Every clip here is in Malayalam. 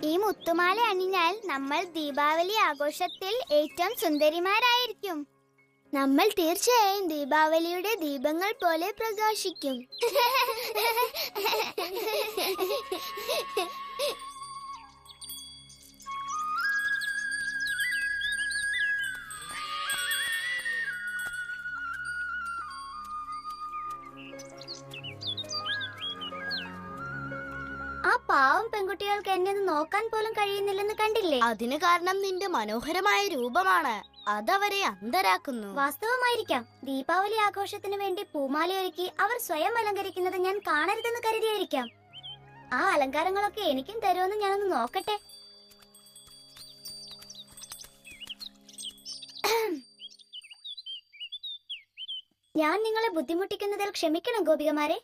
ഈ മുത്തുമാല അണിഞ്ഞാൽ നമ്മൾ ദീപാവലി ആഘോഷത്തിൽ ഏറ്റവും സുന്ദരിമാരായിരിക്കും. നമ്മൾ തീർച്ചയായും ദീപാവലിയുടെ ദീപങ്ങൾ പോലെ പ്രകാശിക്കും. ആ പാവം പെൺകുട്ടികൾക്ക് എന്നെ നോക്കാൻ പോലും കഴിയുന്നില്ലെന്ന് കണ്ടില്ലേ? അതിന് കാരണം നിന്റെ മനോഹരമായ രൂപമാണ്. അതവരെ അന്ധരാക്കുന്നു. വാസ്തവമായിരിക്കാം. ദീപാവലി ആഘോഷത്തിന് വേണ്ടി പൂമാല ഒരുക്കി അവർ സ്വയം അലങ്കരിക്കുന്നത് ഞാൻ കാണരുതെന്ന് കരുതിയായിരിക്കാം. ആ അലങ്കാരങ്ങളൊക്കെ എനിക്കും തരുമെന്ന് ഞാനൊന്ന് നോക്കട്ടെ. ഞാൻ നിങ്ങളെ ബുദ്ധിമുട്ടിക്കുന്നതിൽ ക്ഷമിക്കണം ഗോപികമാരെ.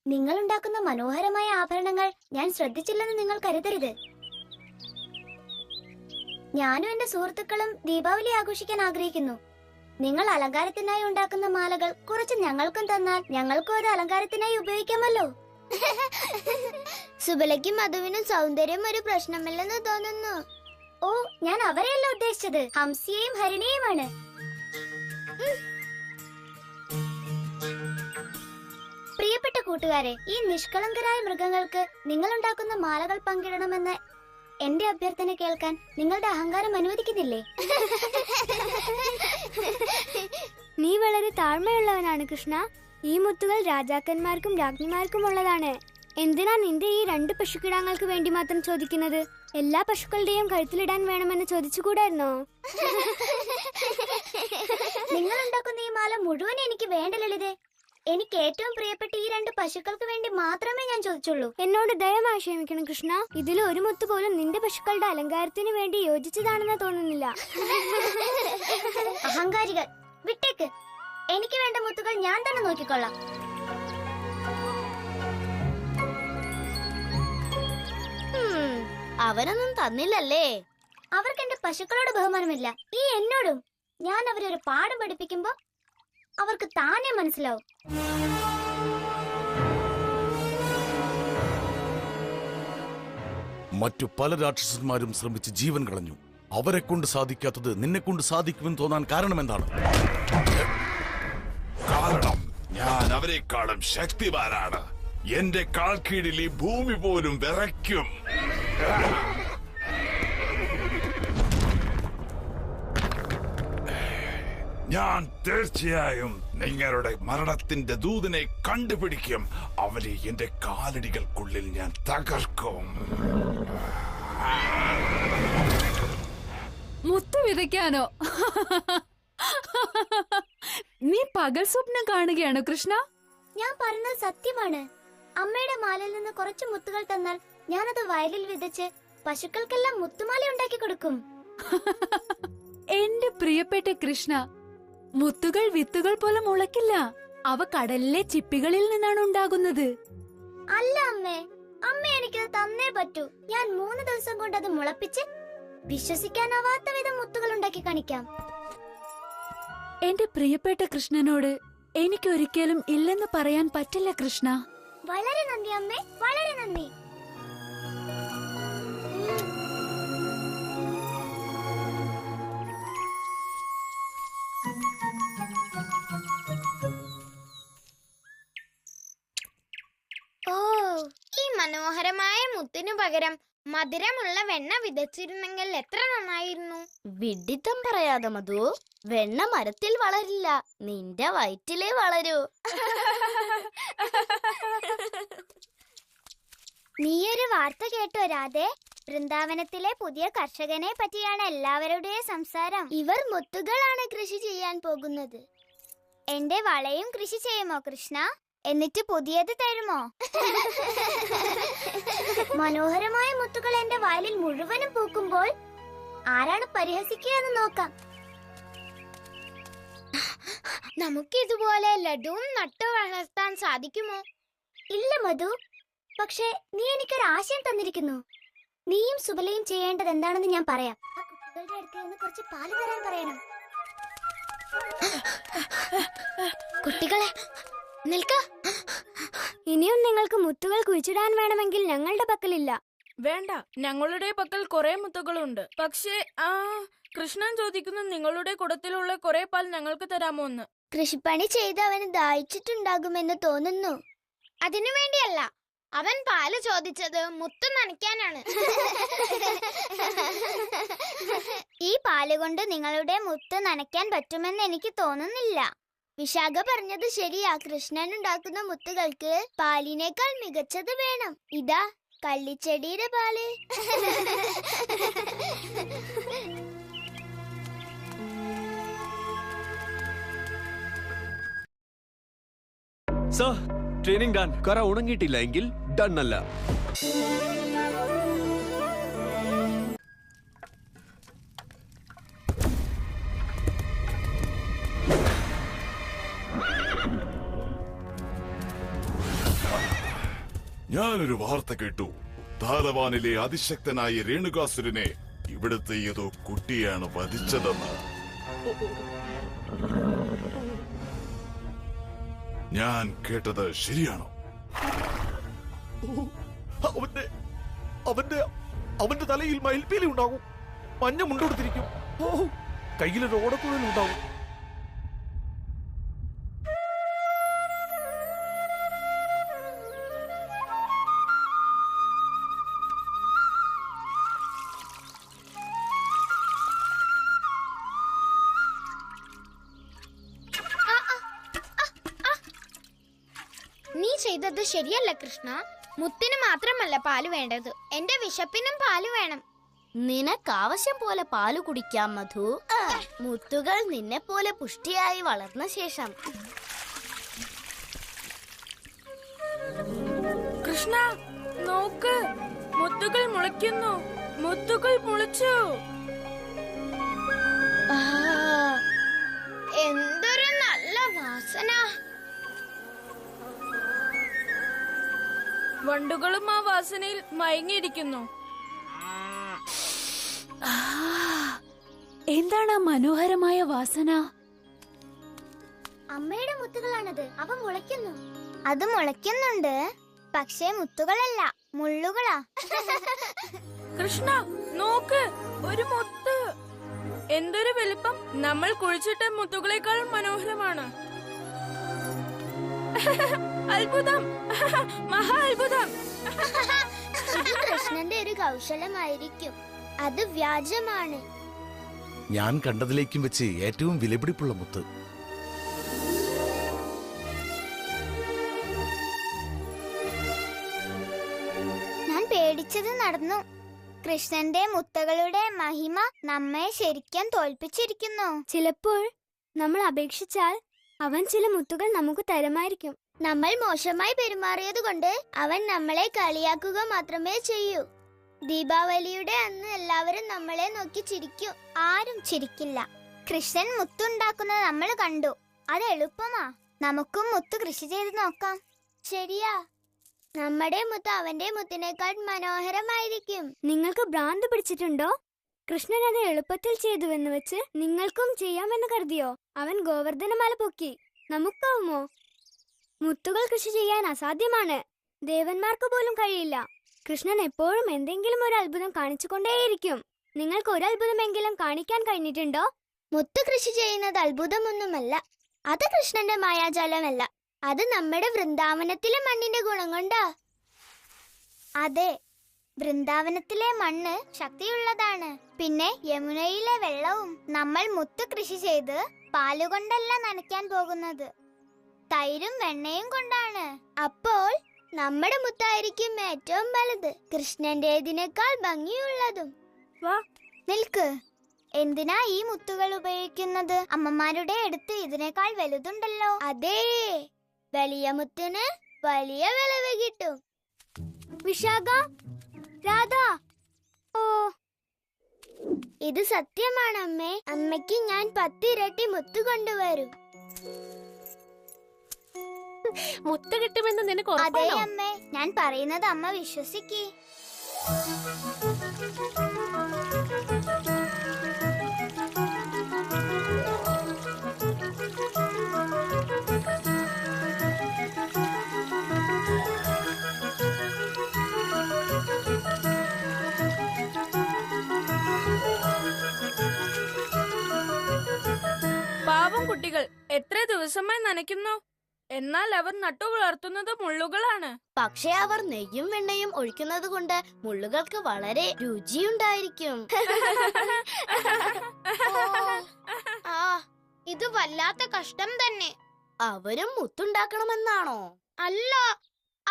നിങ്ങൾ ഉണ്ടാക്കുന്ന മനോഹരമായ ആഭരണങ്ങൾ ഞാൻ ശ്രദ്ധിച്ചില്ലെന്ന് നിങ്ങൾ കരുതരുത്. ഞാനും എന്റെ സുഹൃത്തുക്കളും ദീപാവലി ആഘോഷിക്കാൻ ആഗ്രഹിക്കുന്നു. നിങ്ങൾ അലങ്കാരത്തിനായി ഉണ്ടാക്കുന്ന മാലകൾ കുറച്ച് ഞങ്ങൾക്കും തന്നാൽ ഞങ്ങൾക്കും അത് അലങ്കാരത്തിനായി ഉപയോഗിക്കാമല്ലോ. സുബലയ്ക്കും മധുവിനും സൗന്ദര്യം ഒരു പ്രശ്നമല്ലെന്ന് തോന്നുന്നു. ഓ, ഞാൻ അവരെയല്ല ഉദ്ദേശിച്ചത്, ഹംസിയെയും ഹരിണിയെയുമാണ്. പ്രിയപ്പെട്ട കൂട്ടുകാരെ, ഈ നിഷ്കളങ്കരായ മൃഗങ്ങൾക്ക് നിങ്ങൾ ഉണ്ടാക്കുന്ന മാലകൾ പങ്കിടണമെന്ന് എന്റെ അഭ്യർത്ഥന കേൾക്കാൻ നിങ്ങളുടെ അഹങ്കാരം അനുവദിക്കുന്നില്ലേ? നീ വളരെ താഴ്മയുള്ളവനാണ് കൃഷ്ണ. ഈ മുത്തുകൾ രാജാക്കന്മാർക്കും രാജ്ഞിമാർക്കും ഉള്ളതാണ്. എന്തിനാ നിന്റെ ഈ 2 പശുക്കിടാങ്ങൾക്ക് വേണ്ടി മാത്രം ചോദിക്കുന്നത്? എല്ലാ പശുക്കളുടെയും കഴുത്തിലിടാൻ വേണമെന്ന് ചോദിച്ചുകൂടായിരുന്നോ? നിങ്ങൾ ഉണ്ടാക്കുന്ന ഈ മാല മുഴുവൻ എനിക്ക് വേണ്ട ലളിതേ. എനിക്ക് ഏറ്റവും പ്രിയപ്പെട്ട ഈ 2 പശുക്കൾക്ക് വേണ്ടി മാത്രമേ ഞാൻ ചോദിച്ചുള്ളൂ. എന്നോട് ദയവായി ക്ഷമിക്കണം കൃഷ്ണ. ഇതിൽ ഒരു മുത്ത് പോലും നിന്റെ പശുക്കളുടെ അലങ്കാരത്തിന് വേണ്ടി യോജിച്ചതാണെന്ന് തോന്നുന്നില്ല. അഹങ്കാരികൾ, വിട്ടേക്ക്. എനിക്ക് വേണ്ട മുത്തുകൾ ഞാൻ തന്നെ നോക്കിക്കൊള്ളാം. അവനൊന്നും തന്നില്ലല്ലേ? അവർക്ക് എന്റെ പശുക്കളോട് ബഹുമാനമില്ല, ഈ എന്നോടും. ഞാൻ അവരെ ഒരു പാഠം പഠിപ്പിക്കുമ്പോ അവർക്ക് താനേ മനസ്സിലാവും. മറ്റു പല രാക്ഷസന്മാരും ശ്രമിച്ച് ജീവൻ കളഞ്ഞു. അവരെ കൊണ്ട് സാധിക്കാത്തത് നിന്നെ കൊണ്ട് സാധിക്കുമെന്ന് തോന്നാൻ കാരണം എന്താണ്? കാരണം ഞാൻ അവരെക്കാളും ശക്തിമാനാണ്. എന്റെ കാൽക്കീഴിൽ ഈ ഭൂമി പോലും വിറയ്ക്കും. ഞാൻ തീർച്ചയായും നിങ്ങളുടെ മരണത്തിന്റെ ദൂതനെ കണ്ടുപിടിക്കും. അവരെ എന്റെ കാലടികൾക്കുള്ളിൽ ഞാൻ തകർക്കും. മുത്തു വിതയ്ക്കാനോ? നീ പകൽ സ്വപ്നം കാണുകയാണോ കൃഷ്ണ? ഞാൻ പറഞ്ഞത് സത്യമാണ്. അമ്മയുടെ മാലയിൽ നിന്ന് കുറച്ച് മുത്തുകൾ തന്നാൽ ഞാനത് വയലിൽ വിതച്ച് പശുക്കൾക്കെല്ലാം മുത്തുമാല ഉണ്ടാക്കി കൊടുക്കും. എന്റെ പ്രിയപ്പെട്ട കൃഷ്ണ, മുത്തുകൾ വിത്തുകൾ പോലെ മുളയ്ക്കില്ല. അവ കടലിലെ ചിപ്പികളിൽ നിന്നാണ് ഉണ്ടാകുന്നത്. അല്ല അമ്മേ, അമ്മ എനിക്കത് തന്നേ പറ്റൂ. ഞാൻ 3 ദിവസം കൊണ്ട് അത് മുളപ്പിച്ച് വിശ്വസിക്കാനാവാത്ത വിധം മുത്തുകൾ ഉണ്ടാക്കി കാണിക്കാം. എന്റെ പ്രിയപ്പെട്ട കൃഷ്ണനോട് എനിക്കൊരിക്കലും ഇല്ലെന്ന് പറയാൻ പറ്റില്ല കൃഷ്ണ. വളരെ നന്ദി അമ്മേ, വളരെ നന്ദി. ഓ, ഈ മനോഹരമായ മുത്തിനു പകരം മധുരമുള്ള വെണ്ണ വിതച്ചിരുന്നെങ്കിൽ എത്ര നന്നായിരുന്നു. വിഡിത്തം പറയാതെ മധു. വെണ്ണ മരത്തിൽ വളരില്ല, നിന്റെ വയറ്റിലേ വളരൂ. നീയൊരു വാർത്ത കേട്ടോ രാധേ? വൃന്ദാവനത്തിലെ പുതിയ കർഷകനെ പറ്റിയാണ് എല്ലാവരുടെയും സംസാരം. ഇവർ മുത്തുകളാണ് കൃഷി ചെയ്യാൻ പോകുന്നത്. എന്റെ വളയും കൃഷി ചെയ്യുമോ കൃഷ്ണ? എന്നിട്ട് പുതിയത് തരുമോ? മനോഹരമായ മുത്തുകൾ എന്റെ വയലിൽ മുഴുവനും പൂക്കുമ്പോൾ ആരാണ് പരിഹസിക്കുക എന്ന് നോക്കാം. നമുക്കിതുപോലെ ലഡുവും നട്ടു വളർത്താൻ സാധിക്കുമോ? ഇല്ല മധു, പക്ഷേ നീ എനിക്കൊരു ആശയം തന്നിരിക്കുന്നു. നീയും സുബലയും ചെയ്യേണ്ടത് എന്താണെന്ന് ഞാൻ പറയാം. ആ കുട്ടികളുടെ അടുത്ത് നിന്ന് കുറച്ച് പാല് തരാൻ പറയണം. കുട്ടികളെ നിൽക്ക. ഇനിയും നിങ്ങൾക്ക് മുത്തുകൾ കുഴിച്ചിടാൻ വേണമെങ്കിൽ ഞങ്ങളുടെ പക്കലില്ല. വേണ്ട, ഞങ്ങളുടെ പക്കൽ കുറെ മുത്തുകളുണ്ട്. പക്ഷേ കൃഷ്ണൻ ചോദിക്കുന്നു നിങ്ങളുടെ കുടത്തിലുള്ള കുറെ പാൽ ഞങ്ങൾക്ക് തരാമോ എന്ന്. കൃഷിപ്പണി ചെയ്ത് അവന് ദാഹിച്ചിട്ടുണ്ടാകുമെന്ന് തോന്നുന്നു. അതിനു വേണ്ടിയല്ല, അവൻ പാല് ചോദിച്ചത് മുത്തു നനയ്ക്കാനാണ്. ഈ പാല് കൊണ്ട് നിങ്ങളുടെ മുത്ത് നനയ്ക്കാൻ പറ്റുമെന്ന് എനിക്ക് തോന്നുന്നില്ല. വിശാഖ പറഞ്ഞത് ശരിയാ. കൃഷ്ണൻ ഉണ്ടാക്കുന്ന മുത്തുകൾക്ക് പാലിനേക്കാൾ മികച്ചത് വേണം. ഇതാ കള്ളിച്ചെടിയുടെ പാല്. Sir, training done. കറ ഉണങ്ങിയിട്ടില്ല എങ്കിൽ ഡൺ അല്ല. ഞാനൊരു വാർത്ത കേട്ടു. ധാരവാനിലെ അതിശക്തനായ രേണുകാസുരനെ ഇവിടുത്തെ ഏതോ കുട്ടിയാണ് വധിച്ചതെന്ന്. ഞാൻ കേട്ടത് ശരിയാണോ? അവന്റെ തലയിൽ മയിൽപ്പീലി ഉണ്ടാകും. മഞ്ഞ മുണ്ടെടുത്തിരിക്കും. കയ്യിലൊരു ഓടക്കുഴൽ ഉണ്ടാകും. നീ ചെയ്തത് ശരിയല്ല കൃഷ്ണ. മുത്തിന് മാത്രമല്ല പാല് വേണ്ടത്, എന്റെ വിശപ്പിനും പാല് വേണം. നിനക്കാവശ്യം പോലെ പാല് കുടിക്കാം മധു. മുത്തുകൾ നിന്നെ പോലെ പുഷ്ടിയായി വളർന്ന ശേഷം. കൃഷ്ണ നോക്ക്, മുത്തുകൾ മുളയ്ക്കുന്നു. മുത്തുകൾ മുളച്ചു. എന്തൊരു നല്ല വാസന. വണ്ടുകളും ആ വാസനയിൽ മയങ്ങിയിരിക്കുന്നു. എന്താണ് ആ മനോഹരമായ വാസന? അമ്മയുടെ മുത്തുകളാണത്. അവ മുളയ്ക്കുന്നു. അത് മുളയ്ക്കുന്നുണ്ട്, പക്ഷേ മുത്തുകളല്ല, മുള്ളുകളാ. കൃഷ്ണ നോക്ക്, ഒരു മുത്ത്. എന്തൊരു വലിപ്പം. നമ്മൾ കുഴിച്ചിട്ട മുത്തുകളെക്കാൾ മനോഹരമാണ്. അത്ഭുതം, മഹാ അത്ഭുതം. ഇത് കൃഷ്ണന്റെ ഒരു കൗശലമായിരിക്കും. അത് വ്യാജമാണ്. ഞാൻ കണ്ടതിലേക്കും വെച്ച് ഏറ്റവും വിലപിടിപ്പുള്ള മുത്ത്. ഞാൻ പേടിച്ചത് നടന്നു. കൃഷ്ണന്റെ മുത്തുകളുടെ മഹിമ നമ്മെ ശരിക്കും തോൽപ്പിച്ചിരിക്കുന്നു. ചിലപ്പോൾ നമ്മൾ അപേക്ഷിച്ചാൽ അവൻ ചില മുത്തുകൾ നമുക്ക് തരുമായിരിക്കും. നമ്മൾ മോശമായി പെരുമാറിയത് കൊണ്ട് അവൻ നമ്മളെ കളിയാക്കുക മാത്രമേ ചെയ്യൂ. ദീപാവലിയുടെ അന്ന് എല്ലാവരും നമ്മളെ നോക്കി ചിരിക്കും. ആരും ചിരിക്കില്ല. കൃഷ്ണൻ മുത്തുണ്ടാക്കുന്നത് നമ്മൾ കണ്ടു. അത് എളുപ്പമാ. നമുക്കും മുത്ത് കൃഷി ചെയ്ത് നോക്കാം. ശരിയാ, നമ്മുടെ മുത്ത് അവന്റെ മുത്തിനേക്കാൾ മനോഹരമായിരിക്കും. നിങ്ങൾക്ക് ഭ്രാന്ത് പിടിച്ചിട്ടുണ്ടോ? കൃഷ്ണൻ അത് എളുപ്പത്തിൽ ചെയ്തുവെന്ന് വെച്ച് നിങ്ങൾക്കും ചെയ്യാമെന്ന് കരുതിയോ? അവൻ ഗോവർദ്ധനമല പൊക്കി. നമുക്കാവുമോ? മുത്തുകൾ കൃഷി ചെയ്യാൻ അസാധ്യമാണ്. ദേവന്മാർക്ക് പോലും കഴിയില്ല. കൃഷ്ണൻ എപ്പോഴും എന്തെങ്കിലും ഒരു അത്ഭുതം കാണിച്ചുകൊണ്ടേയിരിക്കും. നിങ്ങൾക്ക് ഒരു അത്ഭുതമെങ്കിലും കാണിക്കാൻ കഴിഞ്ഞിട്ടുണ്ടോ? മുത്ത് കൃഷി ചെയ്യുന്നത് അത്ഭുതമൊന്നുമല്ല. അത് കൃഷ്ണന്റെ മായാജാലമല്ല. അത് നമ്മുടെ വൃന്ദാവനത്തിലെ മണ്ണിന്റെ ഗുണം കൊണ്ടാ. അതെ, വൃന്ദാവനത്തിലെ മണ്ണ് ശക്തിയുള്ളതാണ്. പിന്നെ യമുനയിലെ വെള്ളവും. നമ്മൾ മുത്ത് കൃഷി ചെയ്ത് പാലുകൊണ്ടല്ല നനയ്ക്കാൻ പോകുന്നത്, തൈരും വെണ്ണയും കൊണ്ടാണ്. അപ്പോൾ നമ്മുടെ മുത്തായിരിക്കും ഏറ്റവും വലുത്, കൃഷ്ണന്റേതിനേക്കാൾ ഭംഗിയുള്ളതും. വാ, നിൽക്ക്. എന്തിനാ ഈ മുത്തുകൾ ഉപയോഗിക്കുന്നത്? അമ്മമാരുടെ അടുത്ത് ഇതിനേക്കാൾ വലുതുണ്ടല്ലോ. അതേ, വലിയ മുത്തിന് വലിയ വിളവ് കിട്ടും. വിശാഖ, രാധ. ഓ, ഇത് സത്യമാണ് അമ്മേ. അമ്മയ്ക്ക് ഞാൻ 10 ഇരട്ടി മുത്തു കൊണ്ടുവരും. മുത്ത് കിട്ടുമെന്ന് നിനക്ക് അതെ ഉറപ്പാണോ? അമ്മേ, ഞാൻ പറയുന്നത് അമ്മ വിശ്വസിക്കേ. പാവം കുട്ടികൾ എത്ര ദിവസമായി നനയ്ക്കുന്നു. എന്നാൽ അവർ നട്ടു വളർത്തുന്നത് മുള്ളുകളാണ്. പക്ഷേ അവർ നെയ്യും വെണ്ണയും ഒഴിക്കുന്നത് കൊണ്ട് മുള്ളുകൾക്ക് വളരെ രുചിയുണ്ടായിരിക്കും. ആ, ഇത് വല്ലാത്ത കഷ്ടം തന്നെ. അവരും മുത്തുണ്ടാക്കണമെന്നാണോ? അല്ല,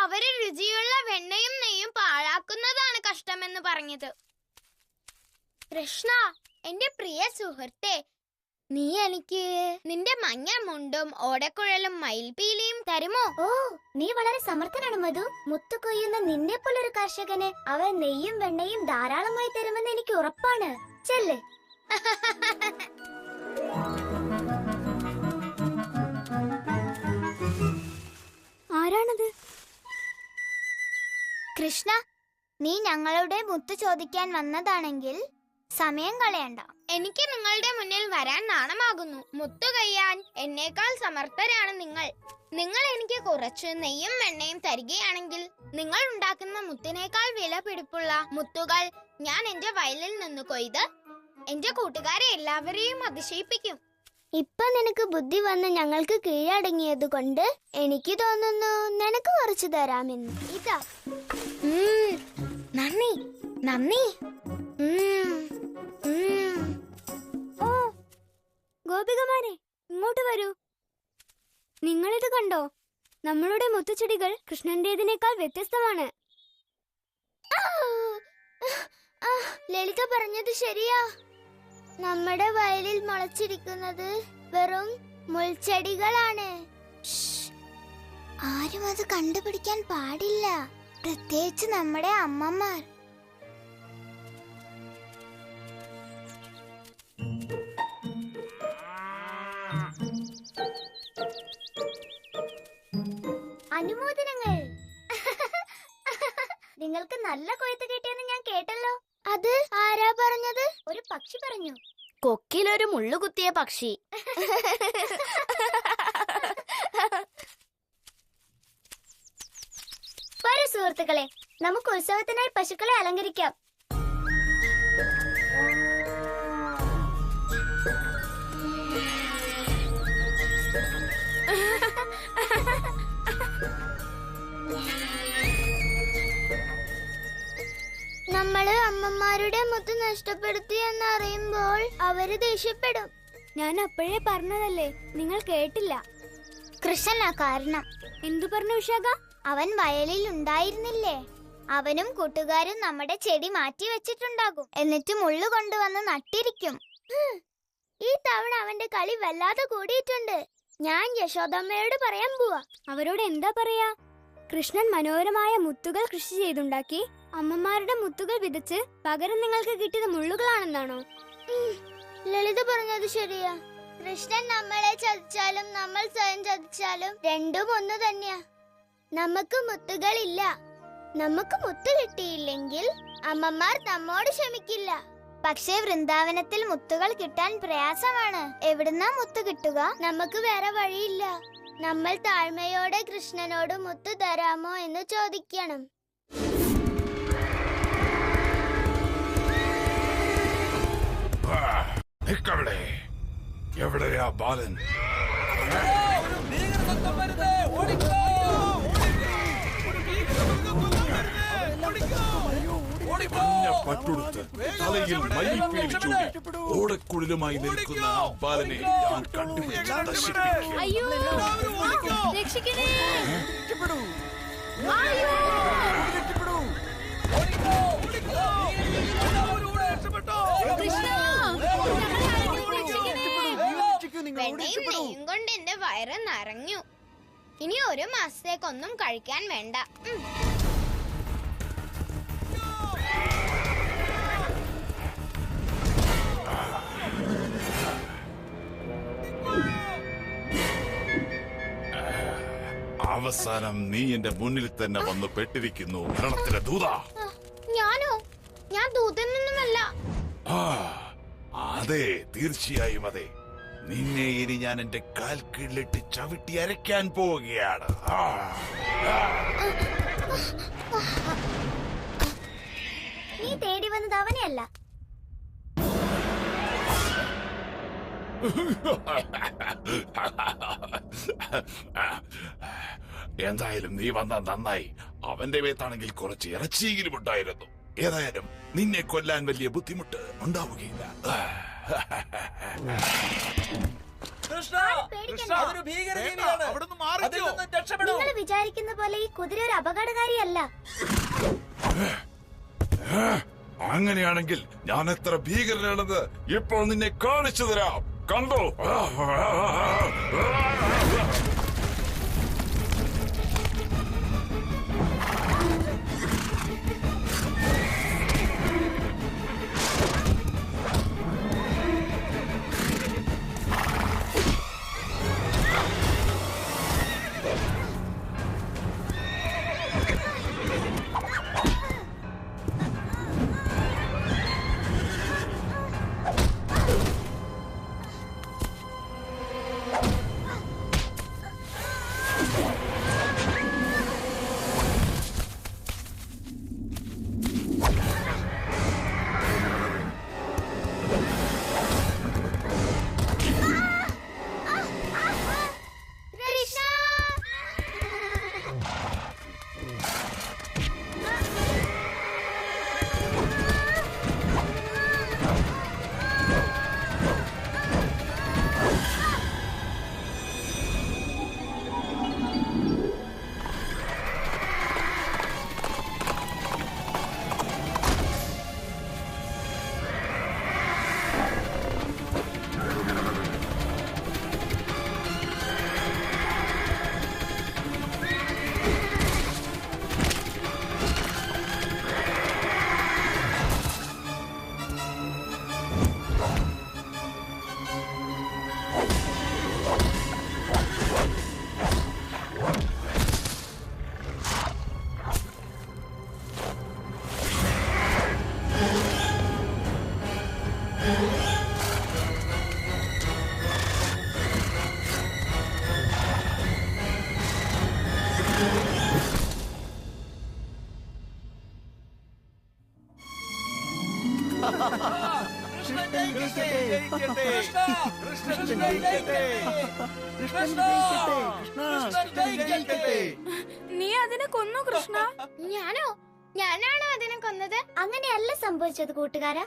അവര് രുചിയുള്ള വെണ്ണയും നെയ്യും പാഴാക്കുന്നതാണ് കഷ്ടമെന്ന് പറഞ്ഞത്. കൃഷ്ണ, എന്റെ പ്രിയ സുഹൃത്തെ, നീ എനിക്ക് നിന്റെ മഞ്ഞ മുണ്ടും ഓടക്കുഴലും മയിൽപീലിയും തരുമോ? ഓ, നീ വളരെ സമർത്ഥനാണ് മധു. മുത്തു കൊയ്യുന്ന നിന്നെ പോലൊരു കർഷകന് അവർ നെയ്യും വെണ്ണയും ധാരാളമായി തരുമെന്ന് എനിക്ക് ഉറപ്പാണ്. ചെല്ല്. ആരാണത്? കൃഷ്ണ, നീ ഞങ്ങളുടെ മുത്ത് ചോദിക്കാൻ വന്നതാണെങ്കിൽ സമയം കളയണ്ട. എനിക്ക് നിങ്ങളുടെ മുന്നിൽ വരാൻ നാണമാകുന്നു. മുത്തു കയ്യാൻ എന്നേക്കാൾ സമർത്ഥരാണ് നിങ്ങൾ. നിങ്ങൾ എനിക്ക് കുറച്ച് നെയ്യും വെണ്ണയും തരികയാണെങ്കിൽ നിങ്ങൾ ഉണ്ടാക്കുന്ന മുത്തിനേക്കാൾ വില പിടിപ്പുള്ള മുത്തുകൾ ഞാൻ എന്റെ വയലിൽ നിന്ന് കൊയ്ത് എന്റെ കൂട്ടുകാരെ എല്ലാവരെയും അതിശയിപ്പിക്കും. ഇപ്പൊ നിനക്ക് ബുദ്ധി വന്ന് ഞങ്ങൾക്ക് കീഴടങ്ങിയത് കൊണ്ട് എനിക്ക് തോന്നുന്നു നിനക്ക് കുറച്ച് തരാമെന്ന്. ഇതാ. നന്ദി നന്ദി. ഓ, ഗോപികമാരെ, ഇങ്ങോട്ട് വരൂ. നിങ്ങളിത് കണ്ടോ? നമ്മളുടെ മുത്തുചെടികൾ കൃഷ്ണന്റേതിനേക്കാൾ വ്യത്യസ്തമാണ്. ലളിത പറഞ്ഞത് ശരിയാ. നമ്മുടെ വയലിൽ മുളച്ചിരിക്കുന്നത് വെറും മുൾച്ചെടികളാണ്. ആരും അത് കണ്ടുപിടിക്കാൻ പാടില്ല, പ്രത്യേകിച്ച് നമ്മുടെ അമ്മമാർ. അനുമോദനങ്ങൾ. നിങ്ങൾക്ക് നല്ല കൊയ്ത്ത് കിട്ടിയെന്ന് ഞാൻ കേട്ടല്ലോ. അത് ആരാ പറഞ്ഞത്? ഒരു പക്ഷി പറഞ്ഞു. കൊക്കിലൊരു മുള്ളു കുത്തിയ പക്ഷി. വരൂ സുഹൃത്തുക്കളെ, നമുക്ക് ഉത്സവത്തിനായി പശുക്കളെ അലങ്കരിക്കാം. നമ്മള് അമ്മമാരുടെ മുത്ത് നഷ്ടപ്പെടുത്തി എന്നറിയുമ്പോൾ അവര് ദേഷ്യപ്പെടും. ഞാൻ അപ്പോഴേ പറഞ്ഞതല്ലേ, നിങ്ങൾ കേട്ടില്ല. കൃഷ്ണനാ കാരണം. എന്തു പറഞ്ഞു വിശാഖ? അവൻ വയലിൽ ഉണ്ടായിരുന്നില്ലേ? അവനും കൂട്ടുകാരും നമ്മുടെ ചെടി മാറ്റി വെച്ചിട്ടുണ്ടാകും. എന്നിട്ട് മുള്ളു കൊണ്ടുവന്ന് നട്ടിരിക്കും. ഈ തവണ അവന്റെ കളി വല്ലാതെ കൂടിയിട്ടുണ്ട്. ഞാൻ യശോദമ്മയോട് പറയാൻ പോവാ. അവരോട് എന്താ പറയാ? കൃഷ്ണൻ മനോഹരമായ മുത്തുകൾ കൃഷി ചെയ്തുണ്ടാക്കി അമ്മമാരുടെ മുത്തുകൾ വിതച്ച് പകരം നിങ്ങൾക്ക് കിട്ടിയത് മുള്ളുകളാണെന്നാണോ? ലളിത പറഞ്ഞത് ശരിയാ. കൃഷ്ണൻ നമ്മളെ ചതിച്ചാലും നമ്മൾ സ്വയം ചതിച്ചാലും രണ്ടും ഒന്ന് തന്നെയാ. നമുക്ക് മുത്തുകളില്ല. നമുക്ക് മുത്ത് കിട്ടിയില്ലെങ്കിൽ അമ്മമാർ നമ്മോട് ക്ഷമിക്കില്ല. പക്ഷേ വൃന്ദാവനത്തിൽ മുത്തുകൾ കിട്ടാൻ പ്രയാസമാണ്. എവിടുന്നാ മുത്ത് കിട്ടുക? നമുക്ക് വേറെ വഴിയില്ല. നമ്മൾ താഴ്മയോടെ കൃഷ്ണനോട് മുത്ത് തരാമോ എന്ന് ചോദിക്കണം. നിക്കവിടെ. എവിടെയാ ബാലൻ? പട്ടുടുത്ത് തലയിൽ മയിൽപ്പീലി ചൂടി ഓടക്കുഴലുമായി നിൽക്കുന്ന ആ ബാലനെ ഞാൻ കണ്ടുപിടിച്ച് നശിപ്പിക്കും. അയ്യോ, രക്ഷിക്കണേ. വെണ്ണയും നെയ്യും കൊണ്ട് എന്റെ വയറ് നിറഞ്ഞു. ഇനി ഒരു മാസത്തേക്കൊന്നും കഴിക്കാൻ വേണ്ട. അവസാനം നീ എന്റെ മുന്നിൽ തന്നെ വന്ന് പെട്ടിരിക്കുന്നു, മരണത്തിന്റെ ദൂത. ഞാനോ? ഞാൻ ദൂതനൊന്നുമല്ല. അതെ, തീർച്ചയായും അതെ. നിന്നെ ഇനി ഞാൻ എന്റെ കാൽ കീഴിലിട്ട് ചവിട്ടി അരയ്ക്കാൻ പോവുകയാണ്. നീ തേടി വന്നത് അവനെയല്ല. എന്തായാലും നീ വന്ന നന്നായി. അവന്റെ മേത്താണെങ്കിൽ കുറച്ച് ഇറച്ചിയെങ്കിലും ഉണ്ടായിരുന്നു. ഏതായാലും നിന്നെ കൊല്ലാൻ വലിയ ബുദ്ധിമുട്ട് ഉണ്ടാവുകയില്ല. നിങ്ങൾ വിചാരിക്കുന്ന പോലെ ഈ കുതിര ഒരു അപകടകാരിയല്ല. അങ്ങനെയാണെങ്കിൽ ഞാൻ എത്ര ഭീകരനാണെന്ന് ഇപ്പോൾ നിന്നെ കാണിച്ചു തരാം. കണ്ടോ? നീ അതിനെ കൊന്നു കൃഷ്ണ. ഞാനോ? ഞാനാണോ അതിനെ കൊന്നത്? അങ്ങനെയല്ല സംഭവിച്ചത് കൂട്ടുകാരാ.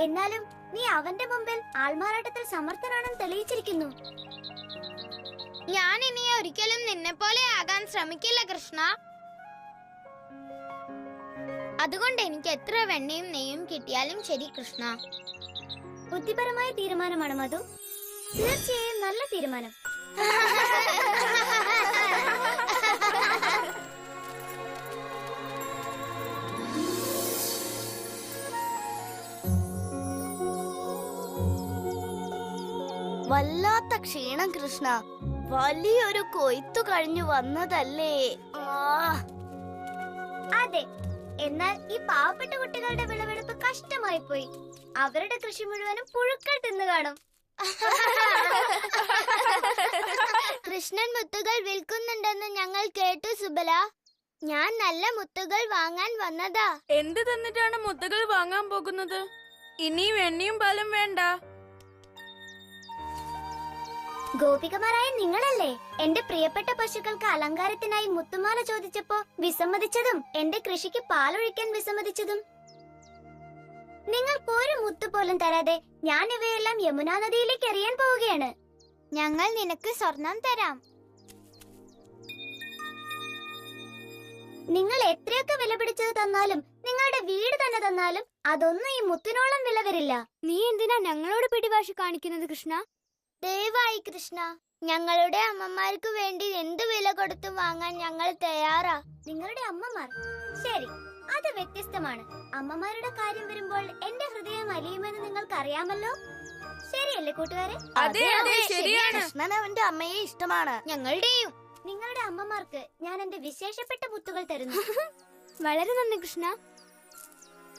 എന്നാലും നീ അവന്റെ മുമ്പിൽ ആൾമാറാട്ടത്തിൽ സമർത്ഥനാണെന്ന് തെളിയിച്ചിരിക്കുന്നു. ഞാൻ ഇനി ഒരിക്കലും നിന്നെ പോലെ ആകാൻ ശ്രമിക്കില്ല കൃഷ്ണ. അതുകൊണ്ട് എനിക്ക് എത്ര വെണ്ണയും നെയ്യും കിട്ടിയാലും ശരി കൃഷ്ണ. ബുദ്ധിപരമായ തീരുമാനമാണ് മധു. തീർച്ചയായും നല്ല തീരുമാനം. വല്ലാത്ത ക്ഷീണം കൃഷ്ണ. വലിയൊരു കൊയ്ത്തു കഴിഞ്ഞു വന്നതല്ലേ? അതെ, എന്നാൽ ഈ പാവപ്പെട്ട കുട്ടികളുടെ വിളവെടുപ്പ് കഷ്ടമായി പോയി. അവരുടെ കൃഷി മുഴുവനും പുഴുക്കൾ തിന്നു കാണും. കൃഷ്ണൻ മുത്തുകൾ വിൽക്കുന്നുണ്ടെന്ന് ഞങ്ങൾ കേട്ടു സുബല. ഞാൻ നല്ല മുത്തുകൾ വാങ്ങാൻ വന്നതാ. എന്ത് തന്നിട്ടാണ് മുത്തുകൾ വാങ്ങാൻ പോകുന്നത്? ഇനിയും എണ്ണയും പാലും വേണ്ട. ഗോപികമാരായ നിങ്ങളല്ലേ എന്റെ പ്രിയപ്പെട്ട പശുക്കൾക്ക് അലങ്കാരത്തിനായി മുത്തുമാല ചോദിച്ചപ്പോ വിസമ്മതിച്ചതും എന്റെ കൃഷിക്ക് പാലൊഴിക്കാൻ വിസമ്മതിച്ചതും? നിങ്ങൾക്ക് ഒരു മുത്തു പോലും തരാതെ ഞാൻ ഇവയെല്ലാം യമുനാ നദിയിലേക്ക് എറിയാൻ പോവുകയാണ്. ഞങ്ങൾ നിനക്ക് സ്വർണം തരാം. നിങ്ങൾ എത്രയൊക്കെ വില പിടിച്ചത് തന്നാലും, നിങ്ങളുടെ വീട് തന്നെ തന്നാലും അതൊന്നും ഈ മുത്തിനോളം വില വരില്ല. നീ എന്തിനാ ഞങ്ങളോട് പിടിവാശി കാണിക്കുന്നത് കൃഷ്ണ? ദയവായി കൃഷ്ണ, ഞങ്ങളുടെ അമ്മമാർക്ക് വേണ്ടി എന്ത് വില കൊടുത്തു വാങ്ങാൻ ഞങ്ങൾ തയ്യാറാ. നിങ്ങളുടെ അമ്മമാർ? ശരി, അത് വ്യത്യസ്തമാണ്. അമ്മമാരുടെ കാര്യം വരുമ്പോൾ എന്റെ ഹൃദയം അലിയുമെന്ന് നിങ്ങൾക്ക് അറിയാമല്ലോ. ശരിയല്ലേ കൂട്ടുകാരെ? അതെ അതെ ശരിയാണ്. കൃഷ്ണ കാണാൻ അവന്റെ അമ്മയെ ഇഷ്ടമാണ്. ഞങ്ങളുടെയും. നിങ്ങളുടെ അമ്മമാർക്ക് ഞാൻ എന്റെ വിശേഷപ്പെട്ട മുത്തുകൾ തരുന്നു. വളരെ നന്ദി കൃഷ്ണ.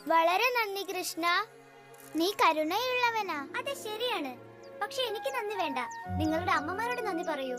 വളരെ നന്ദി കൃഷ്ണ. നീ കരുണയുള്ളവനാ. അതെ, ശരിയാണ്. പക്ഷെ എനിക്ക് നന്ദി വേണ്ട. നിങ്ങളുടെ അമ്മമാരോട് നന്ദി പറയൂ.